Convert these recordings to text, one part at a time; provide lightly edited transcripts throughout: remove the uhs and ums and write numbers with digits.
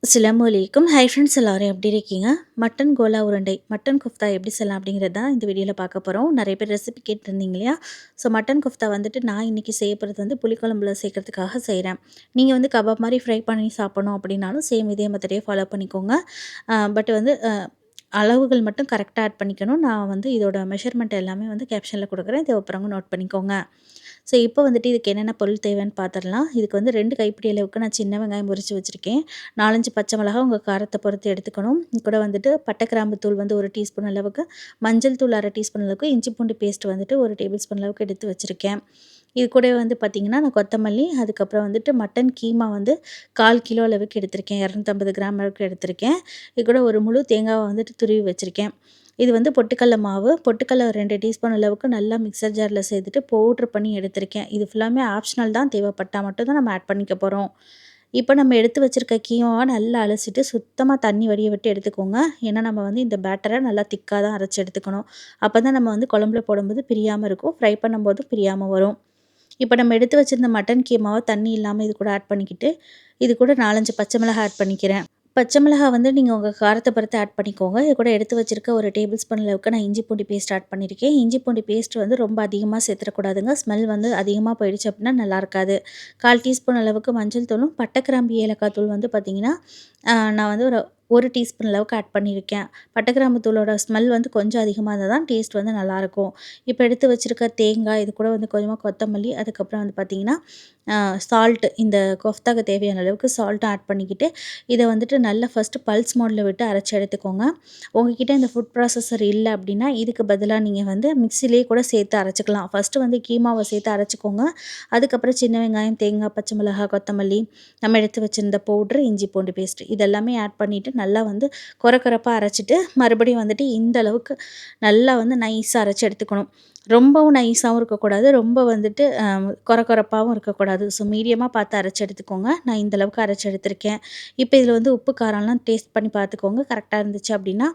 அஸ்ஸலாமு அலைக்கும். Hi friends எல்லாரும் எப்படி இருக்கீங்க? மட்டன் கோலா உருண்டை, மட்டன் குஃப்தா எப்படி செய்யலாம் அப்படிங்கிறது தான் இந்த வீடியோல பார்க்க போறோம். நெறைய பேர் ரெசிபி கேட்டிருந்தீங்க இல்லையா? ஸோ மட்டன் குஃப்தா வந்துட்டு நான் இன்னைக்கு செய்ய போறது வந்து புளிக்குழம்புல சேர்க்கறதுக்காக செய்றேன். நீங்க வந்து கபாப் மாரி ஃப்ரை பண்ணி சாப்பிடணும் அப்படின்னாலும் சேம் இதே மெத்தடே ஃபாலோ பண்ணிக்கோங்க. பட் வந்து அளவுகள் மட்டும் கரெக்ட்டா ஆட் பண்ணிக்கணும். நான் வந்து இதோட மெஷர்மென்ட் எல்லாமே வந்து கேப்ஷன்ல குடுக்குறேன். தேவைப்படுறவங்க நோட் பண்ணிக்கோங்க. ஸோ இப்போ வந்துட்டு இதுக்கு என்னென்ன பொருள் தேவைன்னு பார்த்துடலாம். இதுக்கு வந்து 2 கைப்பிடி அளவுக்கு நான் சின்ன வெங்காயம் உரிச்சு வச்சிருக்கேன். 4, 5 பச்சை மிளகா உங்க காரத்த பொறுத்து எடுத்துக்கணும். இது கூட வந்துட்டு பட்டை, கிராம்பு தூள் வந்து 1 டீஸ்பூன் அளவுக்கு, மஞ்சள் தூள் 1/2 டீஸ்பூன் அளவுக்கு, இஞ்சி பூண்டு பேஸ்ட் வந்துட்டு 1 டேபிள் ஸ்பூன் அளவுக்கு எடுத்து வச்சிருக்கேன். இது கூடவே வந்து பார்த்திங்கன்னா, நான் கொத்தமல்லி, அதுக்கப்புறம் வந்துட்டு மட்டன் கீமா வந்து 1/4 கிலோ அளவுக்கு எடுத்திருக்கேன். 250 கிராம் அளவுக்கு எடுத்திருக்கேன். இது கூட ஒரு முழு தேங்காவ வந்துட்டு துருவி வச்சிருக்கேன். இது வந்து பொட்டுக்கடல மாவு. பொட்டுக்கடல 2 டீஸ்பூன் அளவுக்கு நல்லா மிக்ஸர் ஜார்ல சேர்த்துட்டு பவுட்ரு பண்ணி எடுத்திருக்கேன். இது ஃபுல்லாமே ஆப்ஷனல் தான். தேவைப்பட்டா மட்டும் தான் நம்ம ஆட் பண்ணிக்க போறோம். இப்போ நம்ம எடுத்து வச்சிருக்க கீமாவ நல்லா அலசிட்டு சுத்தமா தண்ணி வடிய விட்டு எடுத்துக்கோங்க. ஏன்னா நம்ம வந்து இந்த பேட்டர நல்லா திக்கா தான் அரைச்சு எடுத்துக்கணும். அப்பதான் நம்ம வந்து குழம்புல போடும்போது பிரியாம இருக்கும். ஃப்ரை பண்ணும்போதும் பிரியாம வரும். இப்போ நம்ம எடுத்து வச்சிருந்த மட்டன் கீமாவ தண்ணி இல்லாம இது கூட ஆட் பண்ணிக்கிட்டு, இது கூட 4, 5 பச்சை மிளகாய் ஆட் பண்ணிக்கிறேன். பச்சை மிளகாய் வந்து நீங்க உங்க காரத்த பொறுத்து ஆட் பண்ணிக்கோங்க. இது கூட எடுத்து வச்சிருக்க ஒரு டேபிள் ஸ்பூன் அளவுக்கு நான் இஞ்சி பூண்டு பேஸ்ட் ஆட் பண்ணியிருக்கேன். இஞ்சி பூண்டு பேஸ்ட் வந்து ரொம்ப அதிகமா சேர்த்துறக்கூடாதுங்க. ஸ்மெல் வந்து அதிகமா போயிடுச்சு அப்படின்னா நல்லா இருக்காது. 1/4 டீஸ்பூன் அளவுக்கு மஞ்சள் தூளும், பட்டை, கிராம்பு, ஏலக்காய் தூள் வந்து பார்த்தீங்கன்னா, நான் வந்து ஒரு 1 டீஸ்பூன் அளவுக்கு ஆட் பண்ணியிருக்கேன். பட்டை, கிராம்பு தூளோட ஸ்மெல் வந்து கொஞ்சம் அதிகமா இருந்தா தான் டேஸ்ட் வந்து நல்லாயிருக்கும். இப்போ எடுத்து வச்சிருக்க தேங்காய், இது கூட வந்து கொஞ்சமா கொத்தமல்லி, அதுக்கப்புறம் வந்து பார்த்தீங்கன்னா, சால்ட் இந்த கொஃப்தாக்கு தேவையான அளவுக்கு சால்ட்டும் ஆட் பண்ணிக்கிட்டு, இத வந்துட்டு நல்லா ஃபர்ஸ்ட்டு பல்ஸ் மோட்ல விட்டு அரைச்சு எடுத்துக்கோங்க. உங்ககிட்ட இந்த ஃபுட் ப்ராசஸர் இல்ல அப்படின்னா, இதுக்கு பதிலா நீங்க வந்து மிக்ஸிலேயே கூட சேர்த்து அரைச்சுக்கலாம். ஃபர்ஸ்ட்டு வந்து கீமாவ சேர்த்து அரைச்சுக்கோங்க. அதுக்கப்புறம் சின்ன வெங்காயம், தேங்காய், பச்சை மிளகாய், கொத்தமல்லி, நம்ம எடுத்து வச்சிருந்த பவுட்ரு, இஞ்சி பூண்டு பேஸ்ட் இதெல்லாமே ஆட் பண்ணிட்டு நல்லா வந்து கொரகொரப்பா அரைச்சுட்டு, மறுபடியும் வந்துட்டு இந்த அளவுக்கு நல்லா வந்து நைஸா அரைச்சு எடுத்துக்கணும். ரொம்பவும் நைஸாவும் இருக்கக்கூடாது. ரொம்ப வந்துட்டு கொரகொரப்பாவும் இருக்கக்கூடாது. ஸோ மீடியமா பார்த்து அரைச்சு எடுத்துக்கோங்க. நான் இந்த அளவுக்கு அரைச்சு எடுத்திருக்கேன். இப்போ இதில வந்து உப்பு, காரம்லாம் டேஸ்ட் பண்ணி பார்த்துக்கோங்க. கரெக்ட்டா இருந்துச்சு அப்படின்னா,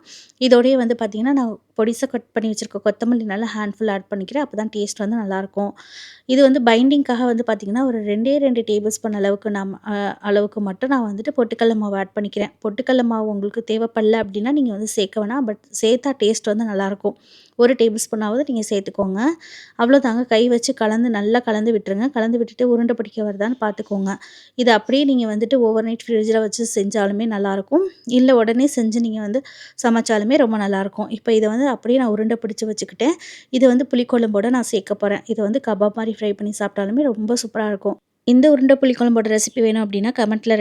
இதோடயே வந்து பார்த்தீங்கன்னா, நான் பொடிசா கட் பண்ணி வச்சிருக்க கொத்தமல்லி நல்லா ஹேண்ட்ஃபுல் ஆட் பண்ணிக்கிறேன். அப்பதான் டேஸ்ட் வந்து நல்லாயிருக்கும். இது வந்து பைண்டிங்க்காக வந்து பார்த்தீங்கன்னா, ஒரு 2 டேபிள் ஸ்பூன் அளவுக்கு அளவுக்கு மட்டும் நான் வந்துட்டு பொட்டுக்கடல மாவு ஆட் பண்ணிக்கிறேன். பொட்டுக்கடல மாவு உங்களுக்கு தேவைப்படல அப்படின்னா, நீங்க வந்து சேர்க்க வேணாம். பட் சேர்த்தா டேஸ்ட் வந்து நல்லாயிருக்கும். 1 டேபிள் ஸ்பூனாவது நீங்க சேர்த்துக்கோங்க. அவ்வளோதாங்க. கை வச்சு நல்லா கலந்து விட்டுருங்க. கலந்து விட்டுட்டு உருண்டை பிடிக்க வருதான்னு பார்த்துக்கோங்க. இத அப்படியே நீங்க வந்துட்டு ஓவர் நைட் ஃப்ரிட்ஜில வச்சு செஞ்சாலுமே நல்லாயிருக்கும். இல்ல உடனே செஞ்சு நீங்க வந்து சமைச்சாலுமே ரொம்ப நல்லாயிருக்கும். இப்போ இத வந்து அப்படியே நான் உருண்டை பிடிச்சு வச்சுக்கிட்டேன். இது வந்து புளிக்குழம்போட நான் சேர்க்க போறேன். இத வந்து கபாப் மாரி ஃப்ரை பண்ணி சாப்பிட்டாலுமே ரொம்ப சூப்பரா இருக்கும். இந்த உருண்டை புளிக்குழம்போட ரெசிபி வேணும் அப்படின்னா கமெண்ட்ல